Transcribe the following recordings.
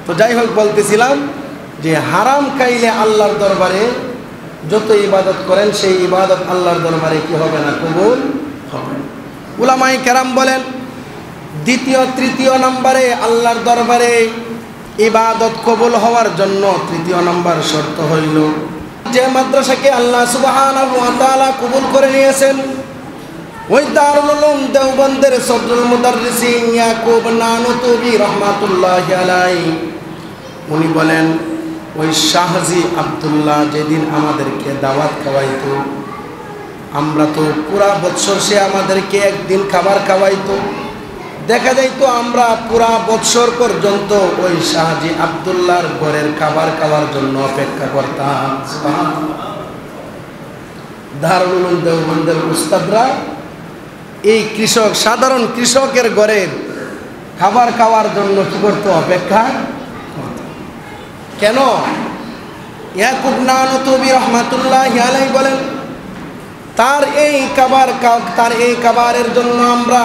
তো যাই হোক, বলতেছিলাম যে হারাম খাইলে আল্লাহর দরবারে যত ইবাদত করেন সেই ইবাদত আল্লাহর দরবারে কি হবে না, কবুল হবে। উলামায়ে কেরাম বলেন দ্বিতীয় তৃতীয় নম্বরে আল্লাহর দরবারে ইবাদত কবুল হওয়ার জন্য তৃতীয় নম্বর শর্ত হইল যে মাদ্রাসাকে আল্লাহ সুবহানাহু ওয়া তাআলা কবুল করে নিয়েছেন, ওই দারুল উলুম দেওবন্দের সদরুল মুদাররিসিন ইয়াকুব নানুতুবি রাহমাতুল্লাহি আলাইহি উনি বলেন ওই শাহজি আব্দুল্লাহ যেদিন আমাদেরকে দাওয়াত খাওয়াইতো, আমরা তো পুরা বছর সে আমাদেরকে একদিন খাবার খাওয়াইতো, দেখা যাইতো আমরা পুরা বছর পর্যন্ত ওই শাহজি আব্দুল্লাহর ঘরের খাবার খাওয়ার জন্য অপেক্ষা করতাম। দারুল উলুম দেওবন্দের উস্তাদরা এই কৃষক, সাধারণ কৃষকের ঘরের খাবার খাওয়ার জন্য কি করতো, অপেক্ষা করতো। কেন? ইয়াকুব নানুতুবি রাহমাতুল্লাহি আলাইহি বলেন তার এই খাবারের জন্য আমরা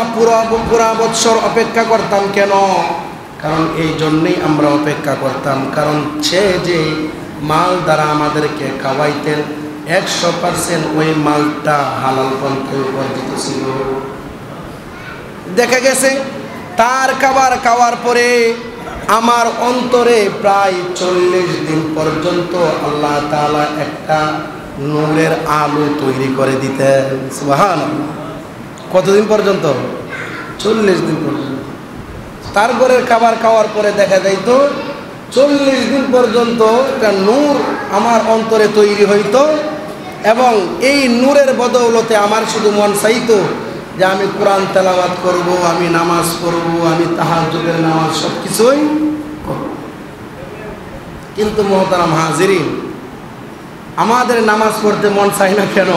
পুরা বছর অপেক্ষা করতাম। কেন? কারণ এই জন্যই আমরা অপেক্ষা করতাম, কারণ সে যে মাল দ্বারা আমাদেরকে খাওয়াইতেন 100% ওই মালটা হালাল পন্থায় উপার্জিত ছিল। দেখা গেছে তার খাবার খাওয়ার পরে আমার অন্তরে প্রায় 40 দিন পর্যন্ত আল্লাহ তাআলা একটা নূরের আলো তৈরি করে দিতেন। সুবহানাল্লাহ। কতদিন পর্যন্ত? 40 দিন পর্যন্ত। তার ঘরের খাবার খাওয়ার পরে দেখা যাইতো 40 দিন পর্যন্ত একটা নূর আমার অন্তরে তৈরি হইতো, এবং এই নূরের বদৌলতে আমার শুধু মন চাইতো যে আমি কোরআন তেলাওয়াত করব, আমি নামাজ পড়ব, আমি তাহাজ্জুদের নামাজ সব কিছুই করব। কিন্তু মুহতারাম হাজিরিন, আমাদের নামাজ পড়তে মন চাই না কেন?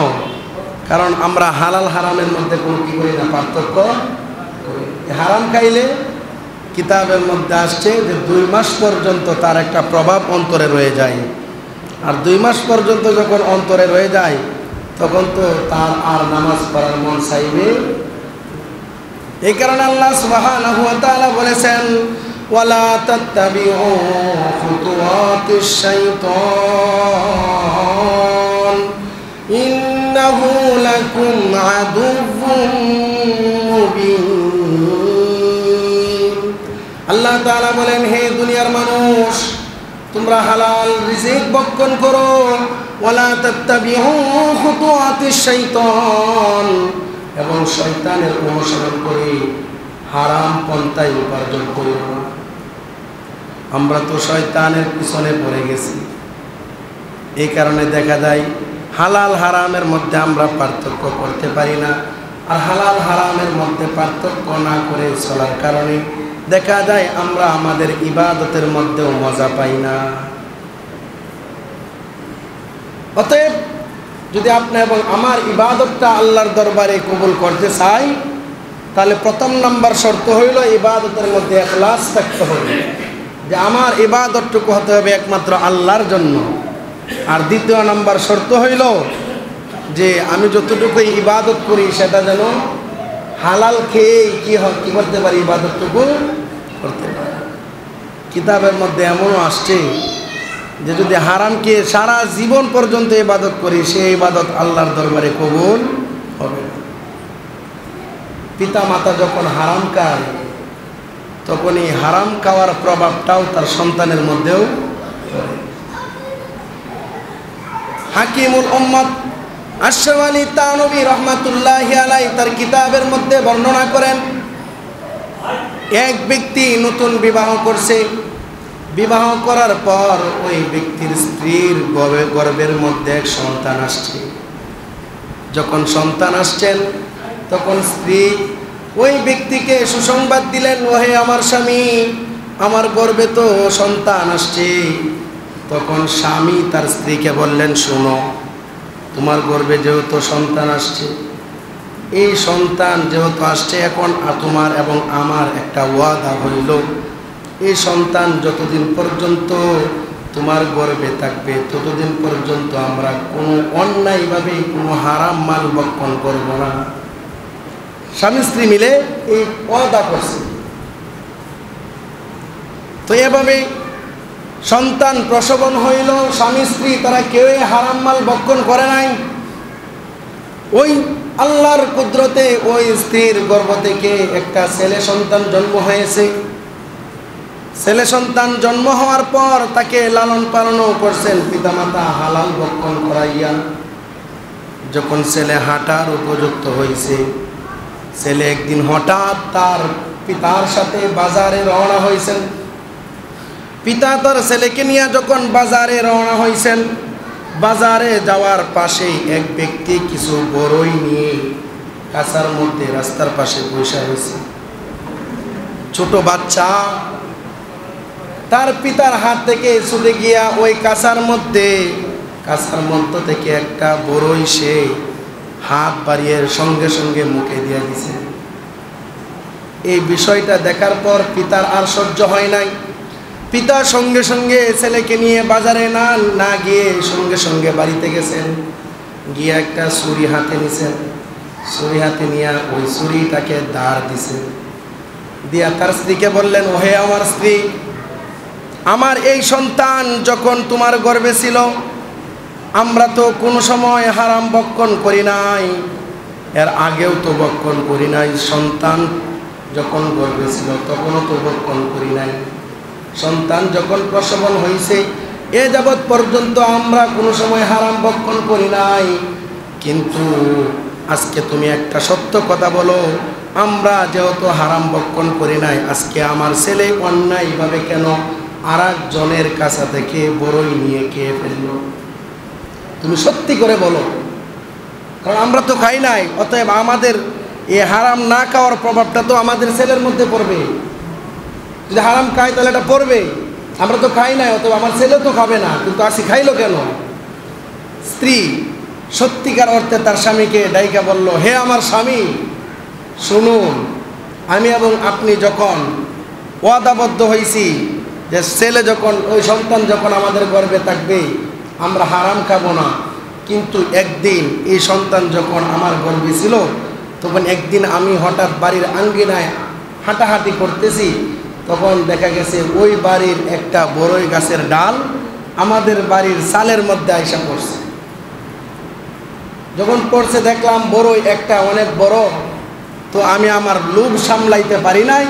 কারণ আমরা হালাল হারামের মধ্যে কোনো কি করি না, পার্থক্য করি। হারাম খাইলে কিতাবের মধ্যে আসছে যে 2 মাস পর্যন্ত তার একটা প্রভাব অন্তরে রয়ে যায়, আর 2 মাস পর্যন্ত যখন অন্তরে রয়ে যায় তখন তো তার আর নামাজ পড়ার মন চাইবে। এই কারণে আল্লাহ সুবহানাহু ওয়া তাআলা বলেছেন ওয়ালা তাত্তাবিউ খুতুওয়াতিশ শাইতান ইন্নাহু লাকুম আদুউউম মুবিন। আল্লাহ তাআলা বলেন, হে দুনিয়ার মানুষ, তোমরা হালাল রিজিক ভক্ষণ করো, ওয়ালা তাত্তাবিউ খুতুওয়াতিশ শাইতান, এবং শয়তানের অনুসরণ করে হারাম পন্থায় উপার্জন করো না। আমরা তো শয়তানের পিছনে পড়ে গেছি। এই কারণে দেখা যায় হালাল হারামের মধ্যে আমরা পার্থক্য করতে পারি না, আর হালাল হারামের মধ্যে পার্থক্য না করে চলার কারণে দেখা যায় আমরা আমাদের ইবাদতের মধ্যেও মজা পাই না। অতএব যদি আপনি এবং আমার ইবাদতটা আল্লাহর দরবারে কবুল করতে চাই, তাহলে প্রথম নাম্বার শর্ত হইল ইবাদতের মধ্যে ইখলাস থাকতে হবে, যে আমার ইবাদতটুকু হতে হবে একমাত্র আল্লাহর জন্য। আর দ্বিতীয় নাম্বার শর্ত হইল যে আমি যতটুকু ইবাদত করি সেটা যেন হালাল খেয়েই কি করতে পারি, ইবাদতটুকু করতে পারি। কিতাবের মধ্যে এমনও আসছে যে যদি হারাম খেয়ে সারা জীবন পর্যন্ত ইবাদত করি, সেই ইবাদত আল্লাহর দরবারে কবুল হবে না। পিতা মাতা যখন হারাম খায় তখন এই হারাম খাওয়ার প্রভাবটাও তার সন্তানের মধ্যেও পড়ে। হাকিমুল উম্মত আশরাফ আলী থানভী রাহমাতুল্লাহি আলাইহি তার কিতাবের মধ্যে বর্ণনা করেন, এক ব্যক্তি নতুন বিবাহ করছে, বিবাহ করার পর ওই ব্যক্তির স্ত্রীর গর্ভের মধ্যে এক সন্তান আসছে। যখন সন্তান আসছেন তখন স্ত্রী ওই ব্যক্তিকে সুসংবাদ দিলেন, ওহে আমার স্বামী, আমার গর্ভে তো সন্তান আসছে। তখন স্বামী তার স্ত্রীকে বললেন, শোনো, তোমার গর্ভে যেহেতু সন্তান আসছে, এই সন্তান যেহেতু আসছে, এখন তোমার এবং আমার একটা ওয়াদা হইল, এই সন্তান যতদিন পর্যন্ত তোমার গর্ভে থাকবে ততদিন পর্যন্ত আমরা কোনো অন্যায়ভাবে কোনো হারাম মাল ভক্ষণ করব না। স্বামী স্ত্রী মিলে এই ওয়াদা করছে। তো এভাবে সন্তান প্রসবন হইল, স্বামী স্ত্রী তারা কেউই হারাম মাল ভক্ষণ করে নাই। ওই আল্লাহর কুদরতে ওই স্ত্রীর গর্ভ থেকে একটা ছেলে সন্তান জন্ম হয়েছে। ছেলে সন্তান জন্ম হওয়ার পর তাকে লালন পালনও করছেন পিতামাতা হালাল ভক্ষণ করাইয়া। যখন ছেলে হাঁটার উপযুক্ত হয়েছে, ছেলে একদিন হঠাৎ তার পিতার সাথে বাজারে রওনা হয়েছেন। পিতা তার ছেলেকে নিয়ে যখন বাজারে রওনা হয়েছেন, বাজারে যাওয়ার পাশেই এক ব্যক্তি কিছু বড়ই নিয়ে কাঁচার মধ্যে রাস্তার পাশে বসে হয়েছে। ছোট বাচ্চা তার পিতার হাত থেকে ছুটে গিয়া ওই কাঁচার মধ্যে থেকে একটা বড়ই সে হাত বাড়িয়ে সঙ্গে সঙ্গে মুখে দিয়ে দিছে। এই বিষয়টা দেখার পর পিতার আর সহ্য হয় নাই। পিতা সঙ্গে সঙ্গে ছেলেকে নিয়ে বাজারে না গিয়ে সঙ্গে সঙ্গে বাড়িতে গেছেন। গিয়ে একটা ছুরি হাতে নিছেন। ছুরি হাতে নিয়ে ওই ছুরিটাকে ধার দিছেন। দিয়া তার স্ত্রীকে বললেন, ওহে আমার স্ত্রী, আমার এই সন্তান যখন তোমার গর্ভে ছিল, আমরা তো কোনো সময় হারাম ভক্ষণ করি নাই, এর আগেও তো ভক্ষণ করি নাই। সন্তান যখন গর্ভে ছিল তখনও তো ভক্ষণ করি নাই। সন্তান যখন প্রসবন হয়েছে এ যাবৎ পর্যন্ত আমরা কোনো সময় হারাম ভক্ষণ করি নাই। কিন্তু আজকে তুমি একটা সত্য কথা বলো, আমরা যেহেতু হারাম ভক্ষণ করি নাই, আজকে আমার ছেলে অন্যায়ভাবে কেন আর একজনের কাছা থেকে বড়ই নিয়ে খেয়ে ফেলল? তুমি সত্যি করে বলো, কারণ আমরা তো খাই নাই। অতএব আমাদের এই হারাম না খাওয়ার প্রভাবটা তো আমাদের ছেলের মধ্যে পড়বে। যদি হারাম খাই তাহলে এটা পড়বে। আমরা তো খাই নাই, অতএব আমার ছেলে তো খাবে না, কিন্তু আসি খাইলো কেন? স্ত্রী সত্যিকার অর্থে তার স্বামীকে ডাইকা বলল, হে আমার স্বামী, শুনুন, আমি এবং আপনি যখন ওয়াদাবদ্ধ হয়েছি যে ছেলে যখন ওই সন্তান যখন আমাদের গর্ভে থাকবে আমরা হারাম খাবো না, কিন্তু একদিন এই সন্তান যখন আমার গর্ভে ছিল তখন একদিন আমি হঠাৎ বাড়ির আঙ্গিনায় হাঁটাহাঁটি করতেছি, তখন দেখা গেছে ওই বাড়ির একটা বড়ই গাছের ডাল আমাদের বাড়ির চালের মধ্যে আইসা পড়ছে। যখন পড়ছে দেখলাম বড়ই একটা অনেক বড়, তো আমি আমার লোভ সামলাইতে পারি নাই,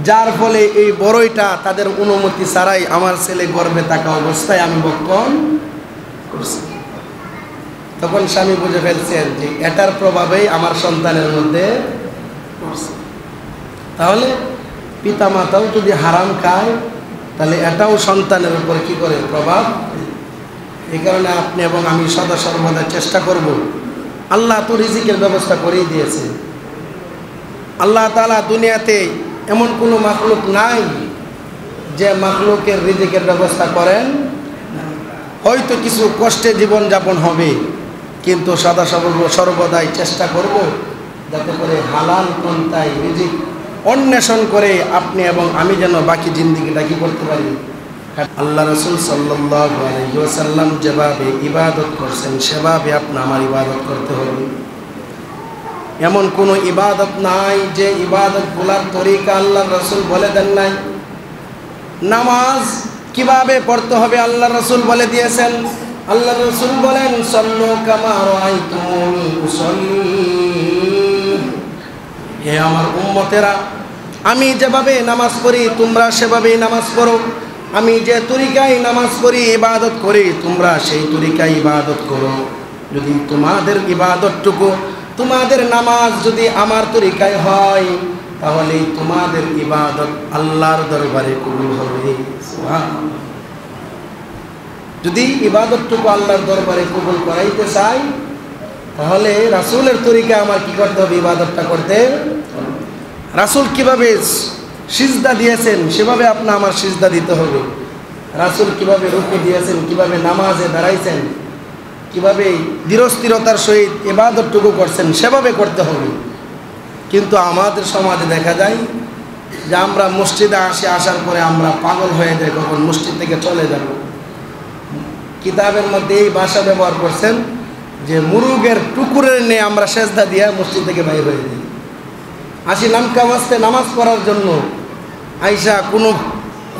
যার ফলে এই বড়ইটা তাদের অনুমতি ছাড়াই আমার ছেলে গর্ভে থাকা অবস্থায় আমি ভক্ষণ করছি। তখন স্বামী বুঝে ফেলছেন যে এটার প্রভাবেই আমার সন্তানের মধ্যে পড়ছে। তাহলে পিতামাতাও যদি হারাম খায় তাহলে এটাও সন্তানের উপর কি করে প্রভাব। এই কারণে আপনি এবং আমি সদা সর্বদা চেষ্টা করব, আল্লাহ তো রিজিকের ব্যবস্থা করেই দিয়েছে। আল্লাহ তাআলা দুনিয়াতে এমন কোনো মাখলুক নাই যে মাখলুকের রিজিকের ব্যবস্থা করেন। হয়তো কিছু কষ্টে জীবনযাপন হবে, কিন্তু সদা সর্বদাই চেষ্টা করব যাতে করে হালাল পন্থায় রিজিক অন্বেষণ করে আপনি এবং আমি যেন বাকি জিন্দেগিটা কি করতে পারি। আল্লাহ রাসূল সাল্লাল্লাহু আলাইহি ওয়াসাল্লাম যেভাবে ইবাদত করছেন সেভাবে আপনি আমার ইবাদত করতে হবে। এমন কোনো ইবাদত নাই যে ইবাদত গুলার তরিকা আল্লাহ রাসূল বলে দেন নাই। নামাজ কিভাবে পড়তে হবে আল্লাহ রাসূল বলে দিয়েছেন। আল্লাহ রাসূল বলেন, সাল্লু কামা রাআইতুমুনি উসাল্লি। হে আমার উম্মতেরা, আমি যেভাবে নামাজ পড়ি তোমরা সেভাবেই নামাজ পড়ো। আমি যে তরিকায় নামাজ পড়ি ইবাদত করি তোমরা সেই তরিকায় ইবাদত করো। যদি তোমাদের ইবাদতটুকু, তোমাদের নামাজ যদি আমার তরিকায় হয় তাহলে তোমাদের ইবাদত আল্লাহর দরবারে কবুল হবে। সুবহানাল্লাহ। যদি ইবাদতটুকু আল্লাহর দরবারে কবুল করাইতে চাই তাহলে রাসূলের তরিকা আমার কি করতে হবে? ইবাদতটা করতে। রাসূল কিভাবে সিজদা দিয়েছেন সেভাবে আপনি আমার সিজদা দিতে হবে। রাসূল কিভাবে রুকু দিয়েছেন, কিভাবে নামাজে দাঁড়াইছেন, কিভাবে ধীরস্থিরতার সহিত ইবাদতটুকু করছেন সেভাবে করতে হবে। কিন্তু আমাদের সমাজে দেখা যায় যে আমরা মসজিদে আসার পরে আমরা পাগল হয়ে যাই, কখন মসজিদ থেকে চলে যাব। কিতাবের মধ্যে এই ভাষা ব্যবহার করছেন যে মুরুগের টুকুরের নিয়ে আমরা সেজদা দিয়ে মসজিদ থেকে বাইর হয়ে যাই। আসি নামকা মাস্তে নামাজ পড়ার জন্য, আইসা কোনো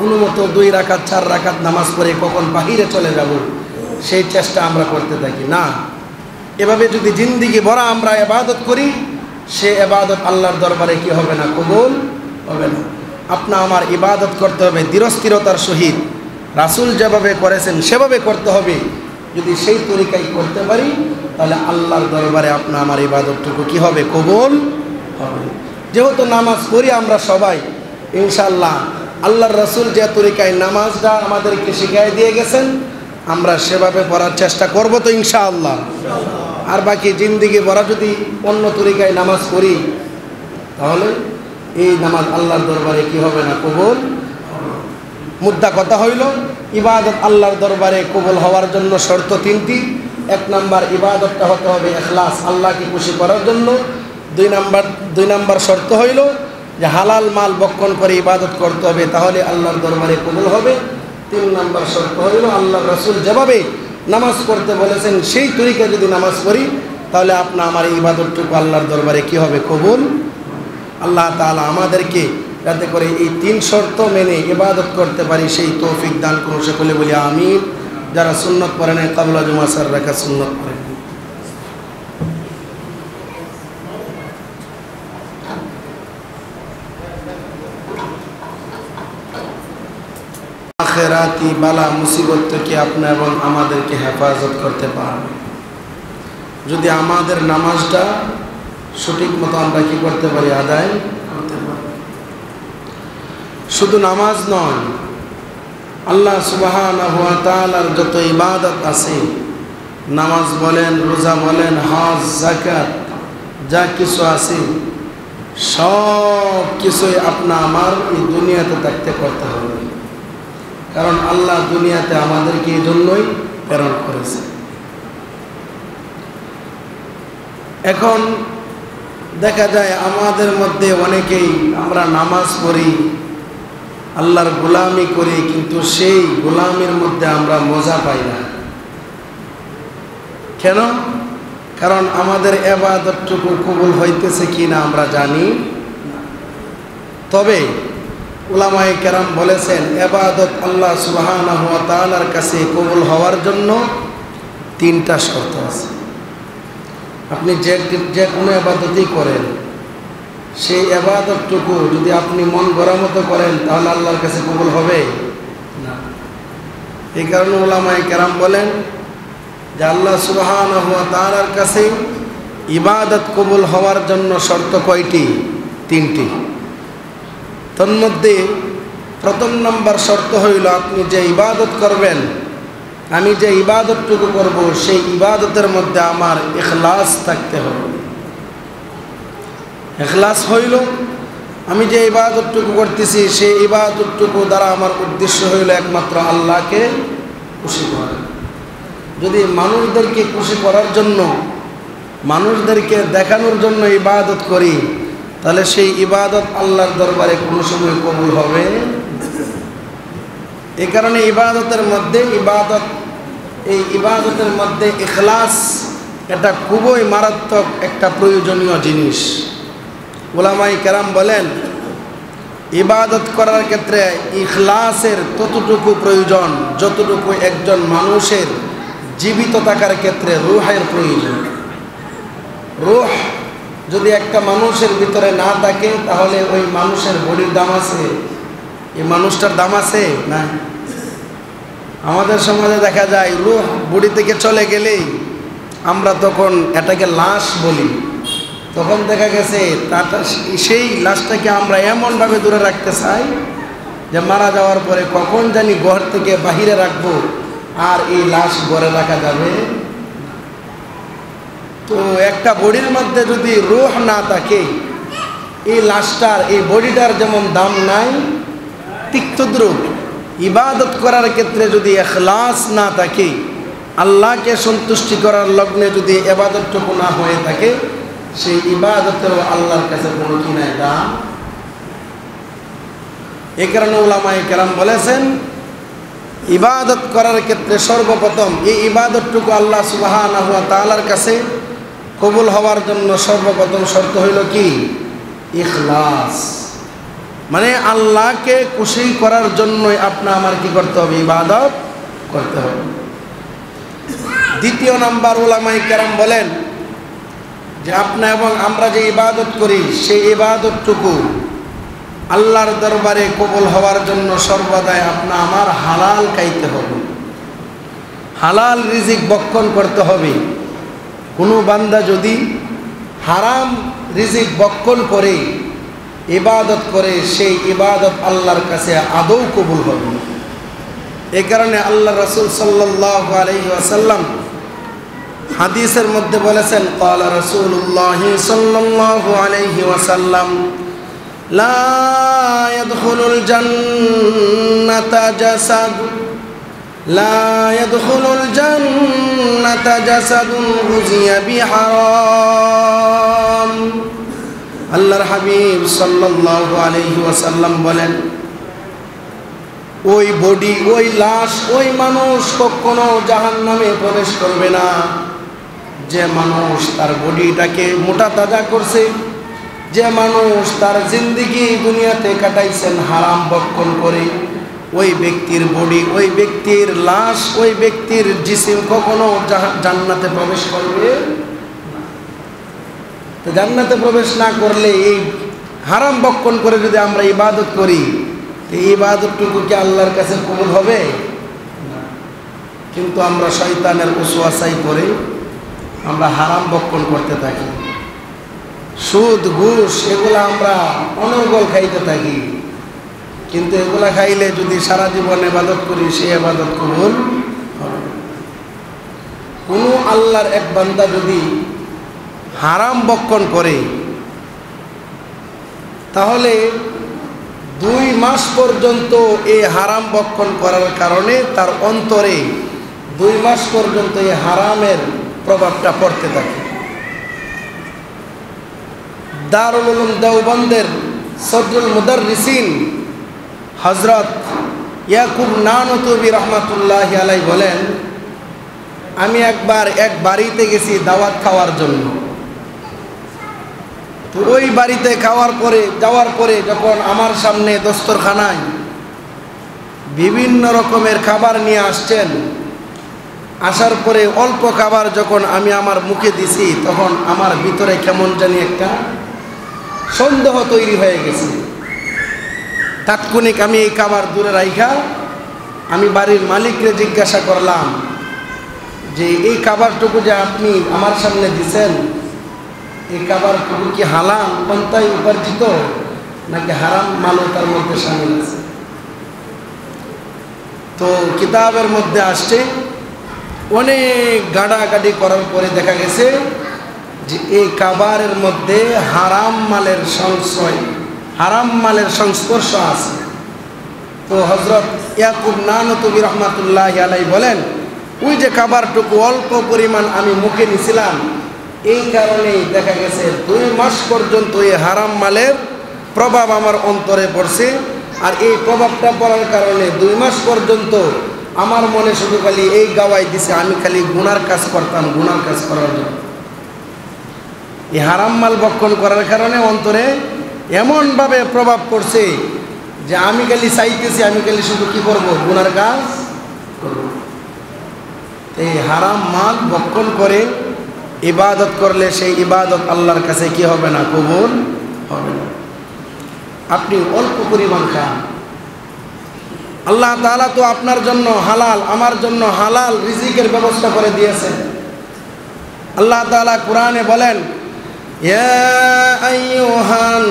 কোনো মতো 2 রাকাত 4 রাকাত নামাজ পড়ে কখন বাহিরে চলে যাব সেই চেষ্টা আমরা করতে থাকি না। এভাবে যদি জিন্দিগি ভরা আমরা ইবাদত করি, সে ইবাদত আল্লাহর দরবারে কি হবে না? কবুল হবে না। আপনা আমার ইবাদত করতে হবে দৃঢ়তার সহিত, রাসূল যেভাবে করেছেন সেভাবে করতে হবে। যদি সেই তরিকায় করতে পারি তাহলে আল্লাহর দরবারে আপনা আমার ইবাদতটুকু কি হবে? কবুল হবে। যেহেতু নামাজ পড়ি আমরা সবাই, ইনশাআল্লাহ আল্লাহর রাসূল যে তরিকায় নামাজটা আমাদেরকে শিখিয়ে দিয়ে গেছেন আমরা সেভাবে পড়ার চেষ্টা করব তো ইনশাআল্লাহ। আর বাকি জিন্দিগি ভরা যদি অন্য তরিকায় নামাজ পড়ি তাহলে এই নামাজ আল্লাহর দরবারে কি হবে না? কবুল। মুদ্রা কথা হইল ইবাদত আল্লাহর দরবারে কবুল হওয়ার জন্য শর্ত 3টি। 1 নাম্বার ইবাদতটা হতে হবে ইখলাস, আল্লাহকে খুশি করার জন্য। 2 নাম্বার শর্ত হইল যে হালাল মাল বক্ষণ করে ইবাদত করতে হবে, তাহলে আল্লাহর দরবারে কবুল হবে। 3 নাম্বার শর্ত হইল আল্লাহর রাসূল যেভাবে নামাজ পড়তে বলেছেন সেই তরিকায় যদি নামাজ পড়ি তাহলে আপনা আমার ইবাদতটুকু আল্লাহর দরবারে কি হবে? কবুল। আল্লাহ তাআলা আমাদেরকে যাতে করে এই 3 শর্ত মেনে ইবাদত করতে পারি সেই তৌফিক দান করুন। সকলে বলি আমিন। যারা সুন্নত পড়েন ক্বাবলা জুমা 4 রাকাত সুন্নত পড়েন। আখিরাতি বালা মুসিবত থেকে আপনি এবং আমাদেরকে হেফাজত করতে পারেন যদি আমাদের নামাজটা সঠিক মতো আমরা কি করতে পারি? আদায় করতে পারি। শুধু নামাজ নয়, আল্লাহ সুবহানাহু ওয়া তাআলার যত ইবাদত আছে, নামাজ বলেন, রোজা বলেন, হজ, যাকাত, যা কিছু আছে সব কিছুই আপনা আমার এই দুনিয়াতে থাকতে করতে হবে। কারণ আল্লাহ দুনিয়াতে আমাদেরকে এই জন্যই প্রেরণ করেছে। এখন দেখা যায় আমাদের মধ্যে অনেকেই আমরা নামাজ পড়ি, আল্লাহর গোলামি করি, কিন্তু সেই গোলামির মধ্যে আমরা মজা পাই না। কেন? কারণ আমাদের ইবাদতটুকু কবুল হইতেছে কিনা আমরা জানি। তবে উলামায়ে কেরাম বলেছেন ইবাদত আল্লাহ সুবহানাহু ওয়া তাআলার কাছে কবুল হওয়ার জন্য 3টা শর্ত আছে। আপনি যে কোনো ইবাদতই করেন, সেই ইবাদতটুকু যদি আপনি মন গড়া মতো করেন তাহলে আল্লাহর কাছে কবুল হবে না। এই কারণে উলামায়ে কেরাম বলেন যে আল্লাহ সুবহানাহু ওয়া তাআলার কাছে ইবাদত কবুল হওয়ার জন্য শর্ত কয়টি? 3টি। তন্মধ্যে 1 নম্বর শর্ত হইল আপনি যে ইবাদত করবেন, আমি যে ইবাদতটুকু করব সেই ইবাদতের মধ্যে আমার ইখলাস থাকতে হবে। ইখলাস হইল আমি যে ইবাদতটুকু করতেছি সেই ইবাদতটুকু দ্বারা আমার উদ্দেশ্য হইল একমাত্র আল্লাহকে খুশি করা। যদি মানুষদেরকে খুশি করার জন্য, মানুষদেরকে দেখানোর জন্য ইবাদত করি তাহলে সেই ইবাদত আল্লাহর দরবারে কোনো সময় কবুল হবে। এই কারণে ইবাদতের মধ্যে ইখলাস এটা খুবই মারাত্মক একটা প্রয়োজনীয় জিনিস। উলামায়ে কেরাম বলেন ইবাদত করার ক্ষেত্রে ইখলাসের ততটুকু প্রয়োজন যতটুকু একজন মানুষের জীবিত থাকার ক্ষেত্রে রূহের প্রয়োজন। রূহ যদি একটা মানুষের ভিতরে না থাকে তাহলে ওই মানুষের বডির দাম আছে? এই মানুষটার দাম আছে না? আমাদের সমাজে দেখা যায় রূহ বডি থেকে চলে গেলেই আমরা তখন এটাকে লাশ বলি। তখন দেখা গেছে সেই লাশটাকে আমরা এমনভাবে দূরে রাখতে চাই যে মারা যাওয়ার পরে কখন জানি ঘর থেকে বাহিরে রাখবো আর এই লাশ ঘরে রাখা যাবে। তো একটা বডির মধ্যে যদি রূহ না থাকে, এই লাশটার, এই বডিটার যেমন দাম নাই, ঠিক তদ্রূপ ইবাদত করার ক্ষেত্রে যদি ইখলাস না থাকে, আল্লাহকে সন্তুষ্টি করার লগ্নে যদি ইবাদতটুকু না হয়ে থাকে, সেই ইবাদতেরও আল্লাহর কাছে কোনো কি নাই, দাম। এই কারণে উলামায়ে কেরাম বলেছেন ইবাদত করার ক্ষেত্রে সর্বপ্রথম এই ইবাদতটুকু আল্লাহ সুবহানাহু ওয়া তাআলার কাছে কবুল হওয়ার জন্য সর্বপ্রথম শর্ত হইল কি? ইখলাস। মানে আল্লাহকে খুশি করার জন্যই আপনার আমার কি করতে হবে? ইবাদত করতে হবে। দ্বিতীয় নাম্বার, উলামায়ে কেরাম বলেন যে আপনি এবং আমরা যে ইবাদত করি সেই ইবাদতটুকু আল্লাহর দরবারে কবুল হওয়ার জন্য সর্বদাই আপনা আমার হালাল খাইতে হবে, হালাল রিজিক ভক্ষণ করতে হবে। কোনো বান্দা যদি হারাম রিজিক ভক্ষণ করে ইবাদত করে, সেই ইবাদত আল্লাহর কাছে আদৌ কবুল হবে না। এই কারণে আল্লাহ রাসূল সাল্লাল্লাহু আলাইহি ওয়াসাল্লাম হাদিসের মধ্যে বলেছেন, ক্বালা রাসূলুল্লাহ সাল্লাল্লাহু আলাইহি ওয়াসাল্লাম, লা ইয়াদখুলুল জান্নাতা জাসাদ, লা ইয়াদখুলুল জান্নাতা জাসাদুন গুযিয়া বিহারাম। আল্লাহর হাবিব সাল্লাল্লাহু আলাইহি ওয়াসাল্লাম বলেন, ওই বডি, ওই লাশ, ওই মানুষ কখনো জাহান্নামে প্রবেশ করবে না যে মানুষ তার বডিটাকে মোটা তাজা করছে, যে মানুষ তার জিন্দেগি দুনিয়াতে কাটাইছেন হারাম ভক্ষণ করে। ওই ব্যক্তির বডি, ওই ব্যক্তির লাশ, ওই ব্যক্তির জিসিম কখনো জান্নাতে প্রবেশ করবে না। তো জান্নাতে প্রবেশ না করলে এই হারাম ভক্ষণ করে যদি আমরা ইবাদত করি, এই ইবাদতটুকু কি আল্লাহর কাছে কবুল হবে? কিন্তু আমরা শয়তানের ওয়াসওয়াসায় পড়ে আমরা হারাম ভক্ষণ করতে থাকি, সুদ ঘুষ এগুলো আমরা অনর্গল খাইতে থাকি। কিন্তু এগুলা খাইলে যদি সারা জীবন ইবাদত করি, সেই ইবাদত কবুল হবে না। কোনো আল্লাহর এক বান্দা যদি হারাম ভক্ষণ করে, তাহলে 2 মাস পর্যন্ত এই হারাম ভক্ষণ করার কারণে তার অন্তরে 2 মাস পর্যন্ত এই হারামের প্রভাবটা পড়তে থাকে। দারুল উলুম দেওবন্দের সদরুল মুদাররিসিন হযরত ইয়াকুব নানুতুবি রাহমাতুল্লাহি আলাইহি বলেন, আমি একবার এক বাড়িতে গেছি দাওয়াত খাওয়ার জন্য। তো ওই বাড়িতে যাওয়ার পরে যখন আমার সামনে দস্তরখানায় বিভিন্ন রকমের খাবার নিয়ে আসছেন, আসার পরে অল্প খাবার যখন আমি আমার মুখে দিছি, তখন আমার ভিতরে কেমন জানি একটা সন্দেহ তৈরি হয়ে গেছে। তাৎক্ষণিক আমি এই খাবার দূরে রাইখা আমি বাড়ির মালিককে জিজ্ঞাসা করলাম যে এই খাবারটুকু যে আপনি আমার সামনে দিছেন, এই খাবারটুকু কি হালাল পন্থায় উপার্জিত নাকি হারাম মালও তার মধ্যে শামিল আছে? তো কিতাবের মধ্যে আসছে, অনেক গাড়াগাড়ি করার পরে দেখা গেছে যে এই খাবারের মধ্যে হারাম মালের সংশয়, হারাম মালের সংস্পর্শ আছে। তো হযরত ইয়াকুব নানুতুবি রাহমাতুল্লাহি আলাইহি বলেন, ওই যে খাবারটুকু অল্প পরিমাণ আমি মুখে নিছিলাম, এই কারণেই দেখা গেছে 2 মাস পর্যন্ত এই হারাম মালের প্রভাব আমার অন্তরে পড়ছে। আর এই প্রভাবটা পড়ার কারণে 2 মাস পর্যন্ত আমার মনে শুধু খালি এই গাওয়াই দিছে, আমি খালি গুনার কাজ করতাম, গুনার কাজ করার জন্য। এই হারাম মাল ভক্ষণ করার কারণে অন্তরে এমনভাবে প্রভাব পড়ছে যে আমি খালি চাইতেছি, আমি খালি শুধু কি করব? গুনার কাজ করব। এই হারাম মাল ভক্ষণ করে ইবাদত করলে সেই ইবাদত আল্লাহর কাছে কি হবে না? কবুল হবে না। আপনি অল্প পরিমাণ খান, আল্লাহ তাআলা তো আপনার জন্য হালাল, আমার জন্য হালাল রিজিকের ব্যবস্থা করে দিয়েছেন। আল্লাহ তাআলা কোরআনে বলেন, ইয়া আইয়ুহান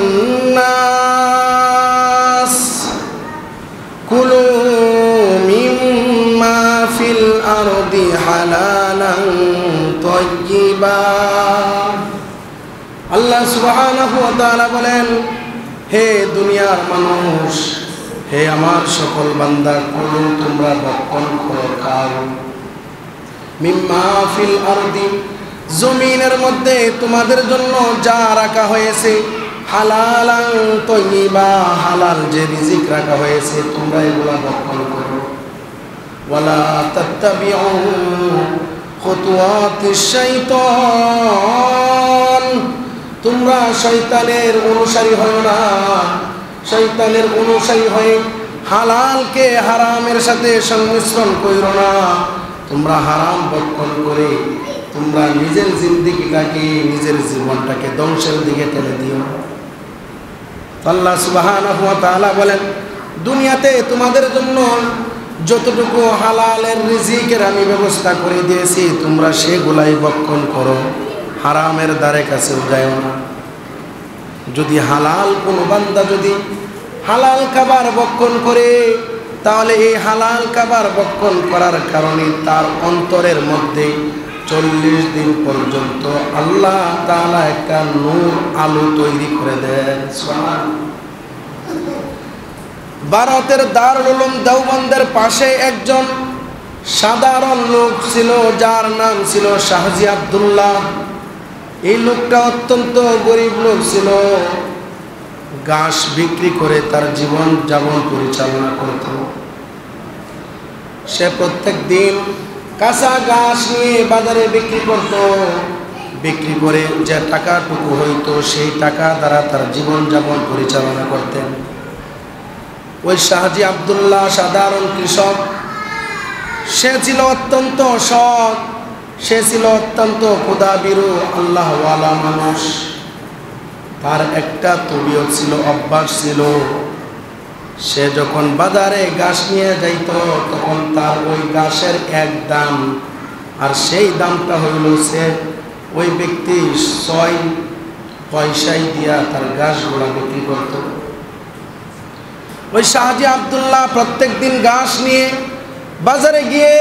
নাস কুলু মিম্মা ফিল আরদি হালালান তাইয়্যিবা। আল্লাহ সুবহানাহু ওয়া তাআলা বলেন, হে দুনিয়ার মানুষ, হে আমার সকল বান্দা, কুলু তোমরা ভক্ষণ করো, খাও, মিম্মা ফিল আরদি জমিনের মধ্যে তোমাদের জন্য যা রাখা হয়েছে, হালালান তাইয়্যিবা হালাল যে রিজিক রাখা হয়েছে, তোমরা এগুলা ভক্ষণ করো। ওয়ালা তাত্তাবিউ খুতুওয়াতিশ শাইতান, তোমরা শয়তানের অনুসারী হও না। শয়তানের অনুসারী হয়ে হালালকে হারামের সাথে সংমিশ্রণ কইরো না। তোমরা হারাম ভক্ষণ করে তোমরা নিজের জিন্দেগিটাকে, নিজের জীবনটাকে ধ্বংসের দিকে ঠেলে দিও। আল্লাহ সুবহানাহু ওয়া তাআলা বলেন, দুনিয়াতে তোমাদের জন্য যতটুকু হালালের রিজিকের আমি ব্যবস্থা করে দিয়েছি তোমরা সেগুলাই ভক্ষণ করো, হারামের দ্বারে কাছেও যাও না। যদি হালাল কোনো বান্দা যদি হালাল খাবার ভক্ষণ করে, তাহলে এই হালাল খাবার ভক্ষণ করার কারণে তার অন্তরের মধ্যে 40 দিন পর্যন্ত আল্লাহ তাআলা একটা নূর আলো তৈরি করে দেন। ভারতের দারুল উলুম দেওবন্দের পাশে একজন সাধারণ লোক ছিল, যার নাম ছিল শাহজি আব্দুল্লাহ। এই লোকটা অত্যন্ত গরিব লোক ছিল, ঘাস বিক্রি করে তার জীবন যাপন পরিচালনা করত। সে প্রত্যেক দিন কাঁচা ঘাস নিয়ে বাজারে বিক্রি করত। বিক্রি করে যে টাকাটুকু হইতো সেই টাকা দ্বারা তার জীবন যাপন পরিচালনা করতেন। ওই শাহজি আব্দুল্লাহ সাধারণ কৃষক, সে ছিল অত্যন্ত সৎ, সে ছিল অত্যন্ত খোদাভীরু আল্লাহওয়ালা মানুষ। তার একটা তবিয়ত ছিল, অভ্যাস ছিল, সে যখন বাজারে ঘাস নিয়ে যাইত তখন তার ওই ঘাসের এক দাম, আর সেই দামটা হইল সে ওই ব্যক্তি 6 পয়সায় দিয়া তার ঘাসগুলা বিক্রি করত। ওই শাহজি আব্দুল্লাহ প্রত্যেক দিন ঘাস নিয়ে বাজারে গিয়ে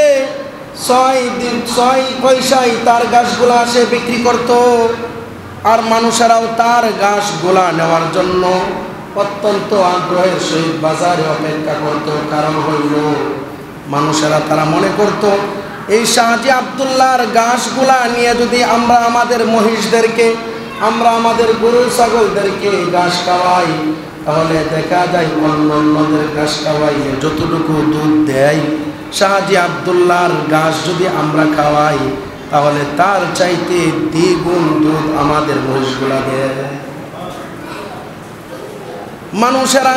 6 পয়সায় তার ঘাসগুলা সে বিক্রি করত। আর মানুষেরাও তার ঘাসগুলা নেওয়ার জন্য অত্যন্ত আগ্রহের সহিত বাজারে অপেক্ষা করত। কারণ হইল মানুষেরা তারা মনে করত এই শাহজি আব্দুল্লাহর ঘাসগুলা নিয়ে যদি আমরা আমাদের মহিষদেরকে, আমরা আমাদের গরু ছাগলদেরকে ঘাস খাওয়াই, তাহলে দেখা যায় অন্যদের ঘাস খাওয়াইলে যতটুকু দুধ দেয়, শাহজি আব্দুল্লাহর ঘাস যদি আমরা খাওয়াই তাহলে তার চাইতে দ্বিগুণ দুধ আমাদের মহিষগুলা দেয়। মানুষেরা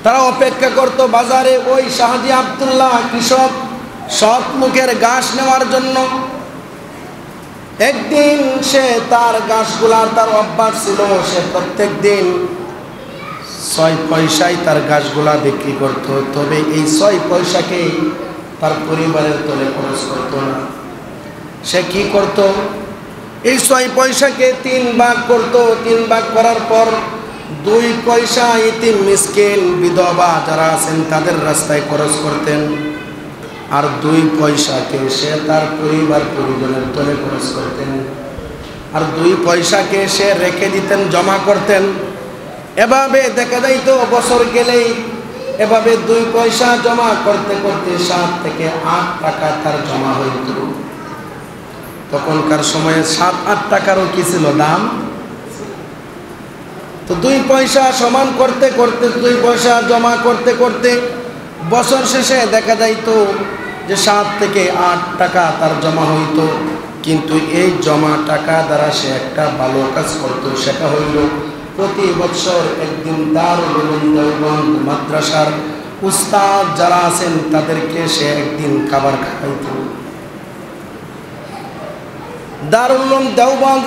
তারা অপেক্ষা করত বাজারে ওই শাহজি আব্দুল্লাহ কৃষক সৎ মুখের ঘাস নেওয়ার জন্য। একদিন সে তার ঘাসগুলার তার অভ্যাস ছিল, সে প্রত্যেক দিন 6 পয়সায় তার ঘাসগুলা বিক্রি করত। তবে এই 6 পয়সাকে তার পরিবারের তলে খরচ করত না। সে কি করত, এই 6 পয়সাকে 3 ভাগ করত। 3 ভাগ করার পর 2 পয়সা ইতিম মিসকিন বিধবা যারা আছেন তাদের রাস্তায় খরচ করতেন, আর 2 পয়সাকে সে তার পরিজনের তলে খরচ করতেন, আর 2 পয়সাকে সে রেখে দিতেন, জমা করতেন। এভাবে দেখা যাইত বছর গেলেই এভাবে 2 পয়সা জমা করতে করতে 7 থেকে 8 টাকা তার জমা হইত। তখনকার সময়ে 7-8 টাকারও কি ছিল দাম। তো 2 পয়সা সমান করতে করতে, 2 পয়সা জমা করতে করতে বছর শেষে দেখা যাইত যে 7 থেকে 8 টাকা তার জমা হইত। কিন্তু এই জমা টাকা দ্বারা সে একটা ভালো কাজ করত, সেটা হইল প্রতি বছর একদিন দারুল উলুম দেওবন্দ মাদ্রাসার উস্তাদ যারা আছেন তাদেরকে সে একদিন খাবার খাওয়াইত। দারুল উলুম দেওবন্দ